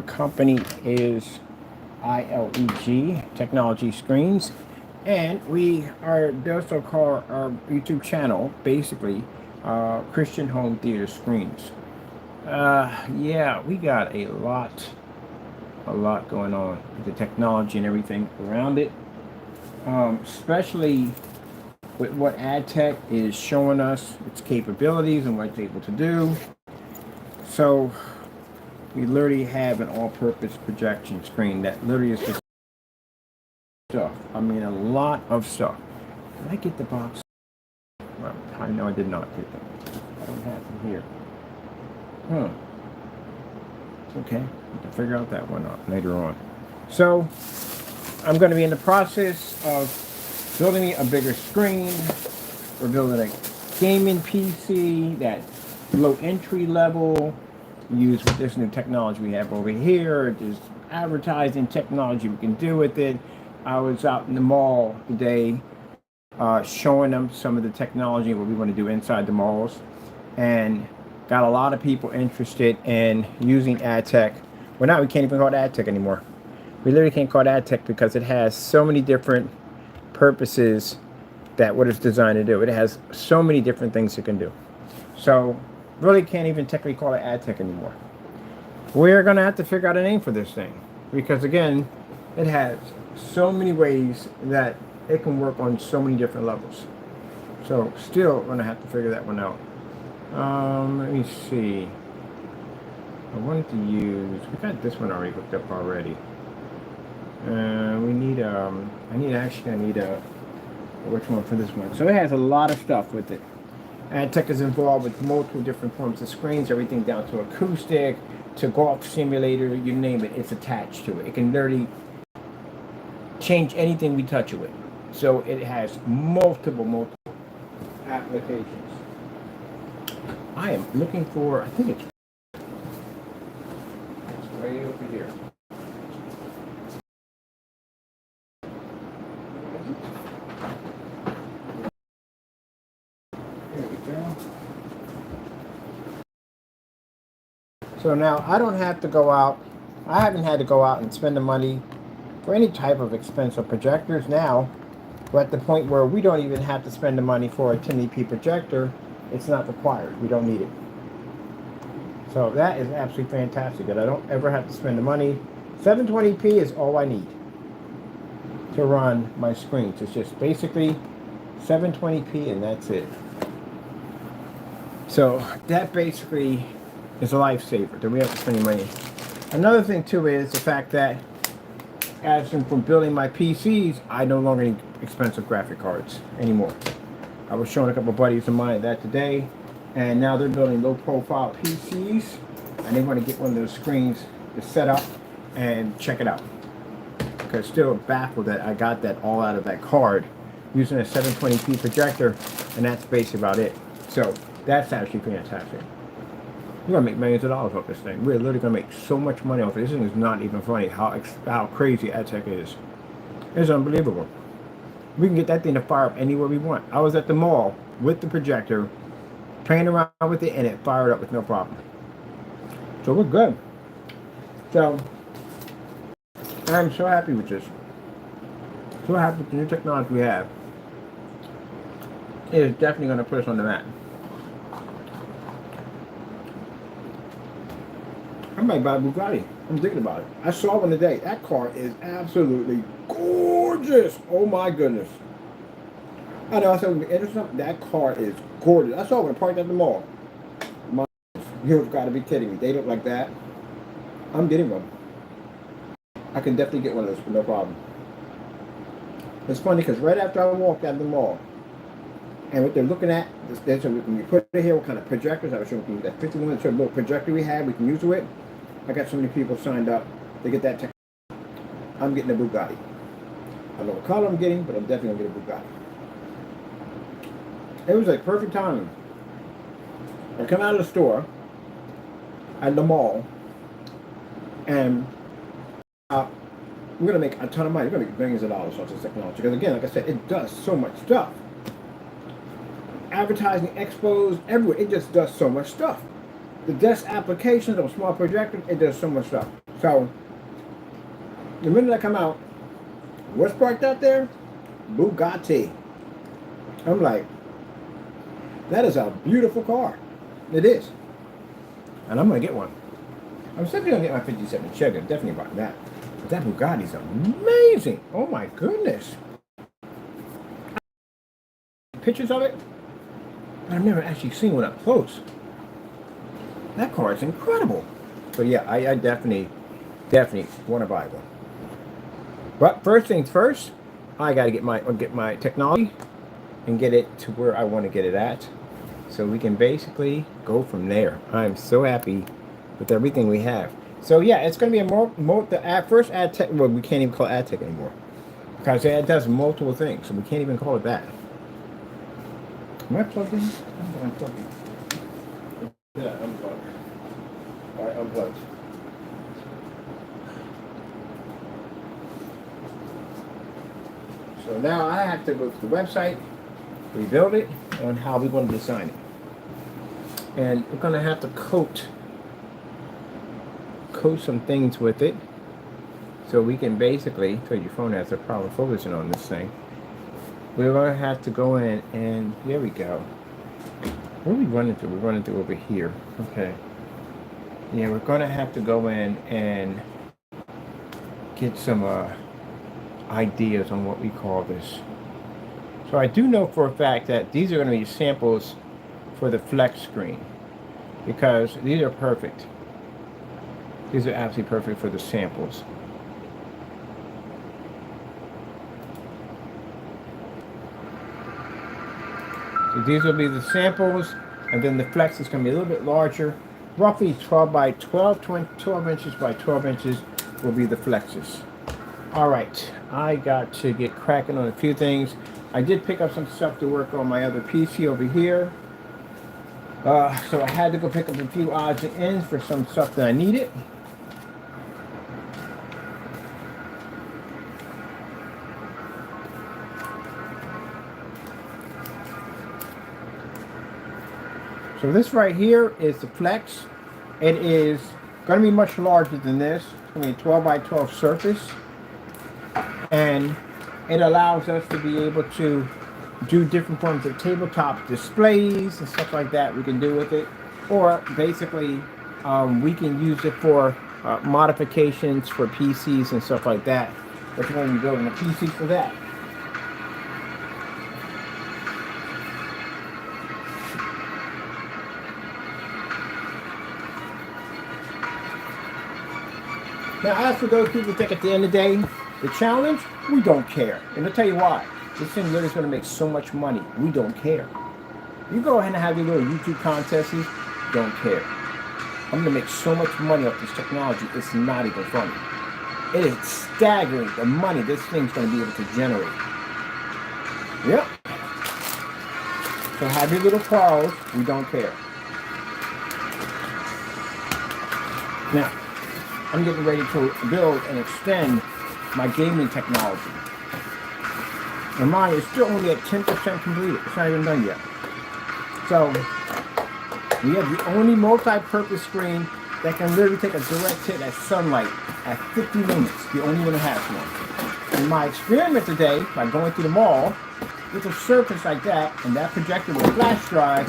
company is ILEG Technology Screens, and we are also call our YouTube channel basically Christian Home Theater Screens. Yeah, we got a lot going on with the technology and everything around it, especially with what AdTech is showing us, its capabilities and what it's able to do. So we literally have an all-purpose projection screen that literally is just stuff. I mean, a lot of stuff. Did I get the box? Well, I know I did not get them. I don't have them here. Okay, I can figure out that one out later on. So I'm going to be in the process of building me a bigger screen. We're building a gaming PC that's low entry level. Use with this new technology we have over here. There's advertising technology we can do with it. I was out in the mall today showing them some of the technology what we want to do inside the malls, and got a lot of people interested in using AdTech. Well, now we can't even call it AdTech anymore. We literally can't call it AdTech because it has so many different purposes that what it's designed to do. It has so many different things it can do. So really can't even technically call it AdTech anymore. We're gonna have to figure out a name for this thing because again, it has so many ways that it can work on so many different levels. So still gonna have to figure that one out. Let me see. I wanted to use, we got this one already hooked up already. We need I need a which one for this one. So it has a lot of stuff with it. AdTech is involved with multiple different forms of screens, everything down to acoustic, to golf simulator, you name it, it's attached to it. It can literally change anything we touch it with. So it has multiple applications. I am looking for, I think it's way over here. So now I don't have to go out, I haven't had to go out and spend the money for any type of expensive projectors. Now we're at the point where we don't even have to spend the money for a 1080p projector. It's not required. We don't need it. So that is absolutely fantastic that I don't ever have to spend the money. 720p is all I need to run my screens. It's just basically 720p and that's it. So that basically is a lifesaver. That we have to spend any money. Another thing too is the fact that as from building my PCs, I no longer need expensive graphic cards anymore. I was showing a couple of buddies of mine that today, and now they're building low profile PCs and they want to get one of those screens to set up and check it out. Because still baffled that I got that all out of that card using a 720p projector, and that's basically about it. So that's actually fantastic. We're gonna make millions of dollars off this thing. We're literally gonna make so much money off it. This thing is not even funny how crazy AdTech is. It's unbelievable. We can get that thing to fire up anywhere we want. I was at the mall with the projector, playing around with it, and it fired up with no problem. So we're good. So I'm so happy with this. So happy with the new technology we have. It is definitely going to put us on the map. I might buy a Bugatti. I'm thinking about it. I saw one today. That car is absolutely gorgeous. Oh my goodness. I know I said it would be interesting. That car is gorgeous. I saw one parked at the mall. You've got to be kidding me. They look like that. I'm getting one. I can definitely get one of those for no problem. It's funny because right after I walked out of the mall, and what they're looking at, so when we put it here, what kind of projectors, I was showing you that 50 lumens little projector we have, we can use it. I got so many people signed up to get that technology. I'm getting a Bugatti. I don't know what color I'm getting, but I'm definitely going to get a Bugatti. It was like perfect timing. I come out of the store at the mall, and we're going to make a ton of money. We're going to make millions of dollars off this technology. Because again, like I said, it does so much stuff. Advertising expos, everywhere. It just does so much stuff. The desk applications of small projectors, it does so much stuff. So, the minute I come out, what's parked out there? Bugatti. I'm like, that is a beautiful car. It is. And I'm going to get one. I'm simply going to get my 57 Chevy. I'm definitely about that. But that Bugatti's amazing. Oh my goodness. Pictures of it, but I've never actually seen one up close. That car is incredible. So yeah, I definitely want to buy one. But first things first, I got to get my technology and get it to where I want to get it at, so we can basically go from there. I'm so happy with everything we have. So yeah, it's going to be the first ad tech. Well, we can't even call it ad tech anymore because it does multiple things, so we can't even call it that. Am I plugged in? I'm unplugged. Yeah, unplugged. All right, unplugged. So now I have to go to the website, rebuild it, on how we're going to design it. And we're going to have to coat some things with it, so we can basically, because your phone has a problem focusing on this thing, we're going to have to go in and, there we go. What are we running through? We're running through over here. Okay. Yeah, we're going to have to go in and get some ideas on what we call this. So I do know for a fact that these are going to be samples for the flex screen, because these are perfect. These are absolutely perfect for the samples. So these will be the samples, and then the flex is going to be a little bit larger, roughly 12 by 12, 12 inches by 12 inches will be the flexes. All right, I got to get cracking on a few things. I did pick up some stuff to work on my other PC over here. So I had to go pick up a few odds and ends for some stuff that I needed. So this right here is the flex. It is going to be much larger than this. It's going to be a 12 by 12 surface. And it allows us to be able to do different forms of tabletop displays and stuff like that we can do with it. Or basically, we can use it for modifications for PCs and stuff like that. If you're going to be building a PC for that. Now, as for those people who think at the end of the day, the challenge, we don't care. And I'll tell you why. This thing really is going to make so much money. We don't care. You go ahead and have your little YouTube contests, don't care. I'm going to make so much money off this technology, it's not even funny. It is staggering the money this thing's going to be able to generate. Yep. So have your little quarrels, we don't care. Now, I'm getting ready to build and extend my gaming technology. And mine is still only at 10% completed. It's not even done yet. So, we have the only multi-purpose screen that can literally take a direct hit at sunlight at 50 lumens. The only one that has one. In my experiment today, by going through the mall, with a surface like that, and that projector with a flash drive,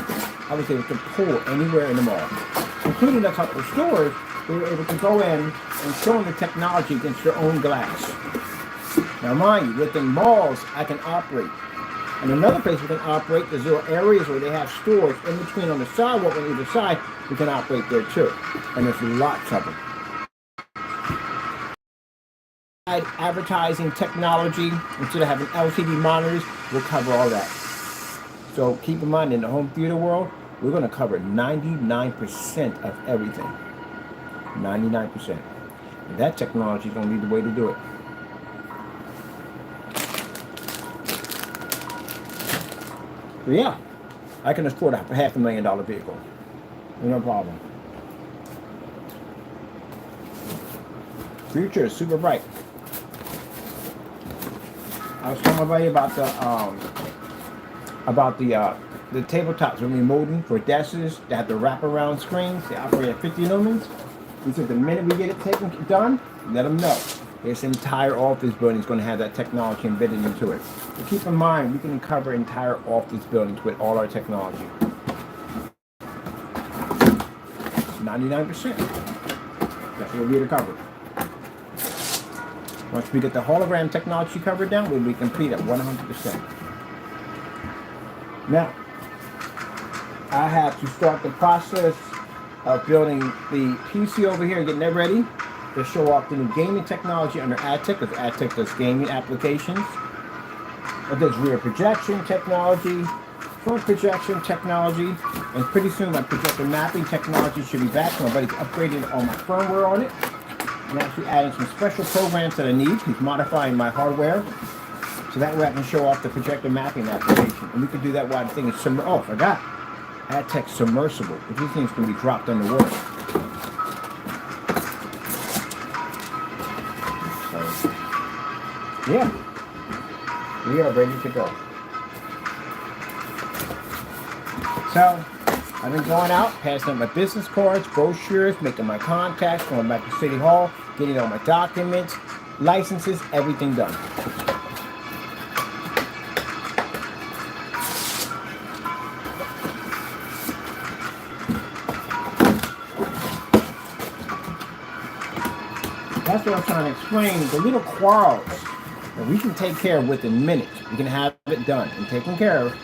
I was able to pull anywhere in the mall. Including a couple of stores, we were able to go in and show them the technology against their own glass. Now mind you, within malls, I can operate. And another place we can operate, there's little areas where they have stores in between on the sidewalk on either side, we can operate there too. And there's lots of them. Advertising technology, instead of having LCD monitors, we'll cover all that. So keep in mind, in the home theater world, we're going to cover 99% of everything. 99%. And that technology is going to be the way to do it. So yeah, I can afford a $500,000 vehicle. No problem. Future is super bright. I was telling everybody about the tabletops when we're molding for desks that have the wraparound screens. They operate at 50 lumens. He said the minute we get it taken done, let them know. This entire office building is going to have that technology embedded into it. But keep in mind, we can cover entire office buildings with all our technology. 99%. That's what we'll be able to cover. Once we get the hologram technology covered down, we'll be complete at 100%. Now, I have to start the process of building the PC over here and getting that ready to show off the new gaming technology under AdTech, because AdTech does gaming applications. It does rear projection technology, front projection technology, and pretty soon my projector mapping technology should be back. My buddy's upgraded all my firmware on it, and actually adding some special programs that I need. He's modifying my hardware, so that way I can show off the projector mapping application. And we can do that while the thing is oh, I forgot. AdTech submersible, but these things can be dropped underwater. So, yeah, we are ready to go. So, I've been going out, passing out my business cards, brochures, making my contacts, going back to City Hall, getting all my documents, licenses, everything done. That's what I'm trying to explain. The little quarrels that we can take care of within minutes. We can have it done and taken care of.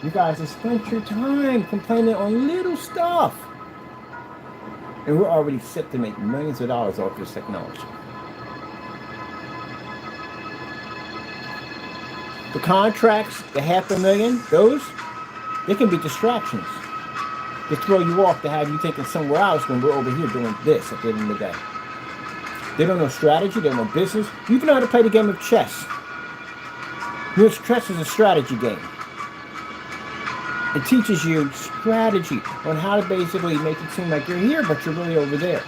You guys have spent your time complaining on little stuff. And we're already set to make millions of dollars off this technology. The contracts, the $500,000, those, they can be distractions. They throw you off to have you thinking somewhere else when we're over here doing this at the end of the day. They don't know strategy, they don't know business. You even know how to play the game of chess. You know, chess is a strategy game. It teaches you strategy on how to basically make it seem like you're here, but you're really over there.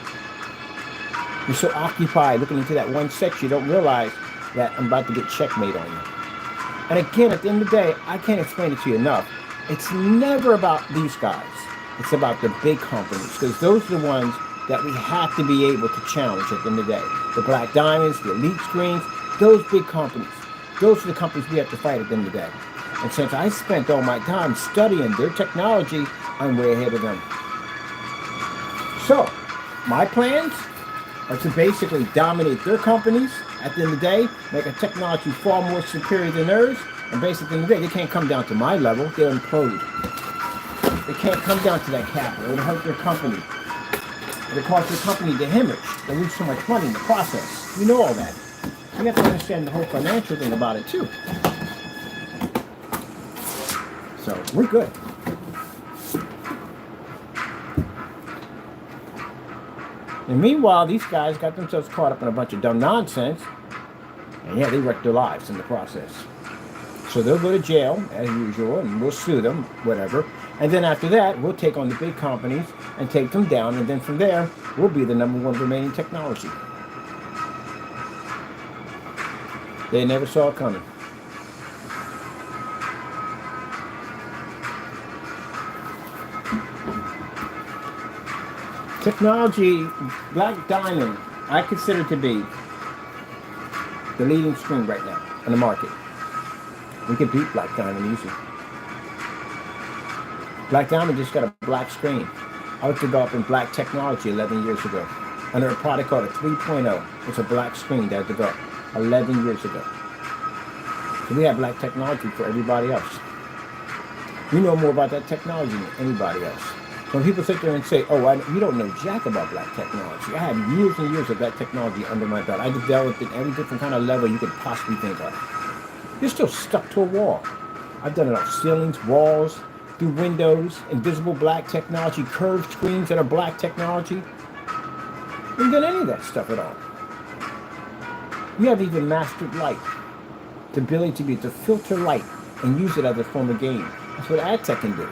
You're so occupied looking into that one section, you don't realize that I'm about to get checkmate on you. And again, at the end of the day, I can't explain it to you enough. It's never about these guys. It's about the big companies, because those are the ones that we have to be able to challenge at the end of the day. The Black Diamonds, the Elite Screens, those big companies. Those are the companies we have to fight at the end of the day. And since I spent all my time studying their technology, I'm way ahead of them. So, my plans are to basically dominate their companies at the end of the day, make a technology far more superior than theirs, and basically at the end of the day, they can't come down to my level, they'll implode. They can't come down to that capital, it'll hurt their company. It'll cost your company to hemorrhage. They'll lose so much money in the process. You know all that. You have to understand the whole financial thing about it too. So, we're good. And meanwhile, these guys got themselves caught up in a bunch of dumb nonsense. And yeah, they wrecked their lives in the process. So they'll go to jail, as usual, and we'll sue them, whatever. And then after that, we'll take on the big companies and take them down. And then from there, we'll be the #1 remaining technology. They never saw it coming. Technology, Black Diamond, I consider to be the leading screen right now in the market. We can beat Black Diamond easy. Black Diamond just got a black screen. I was developing black technology 11 years ago under a product called a 3.0. It's a black screen that I developed 11 years ago. So we have black technology for everybody else. We know more about that technology than anybody else. When people sit there and say, oh, you don't know jack about black technology. I have years and years of that technology under my belt. I developed it at every different kind of level you could possibly think of. You're still stuck to a wall. I've done it off ceilings, walls, through windows, invisible black technology, curved screens that are black technology. You haven't done any of that stuff at all. You have even mastered light. The ability to filter light and use it as a form of gain. That's what AdTech can do.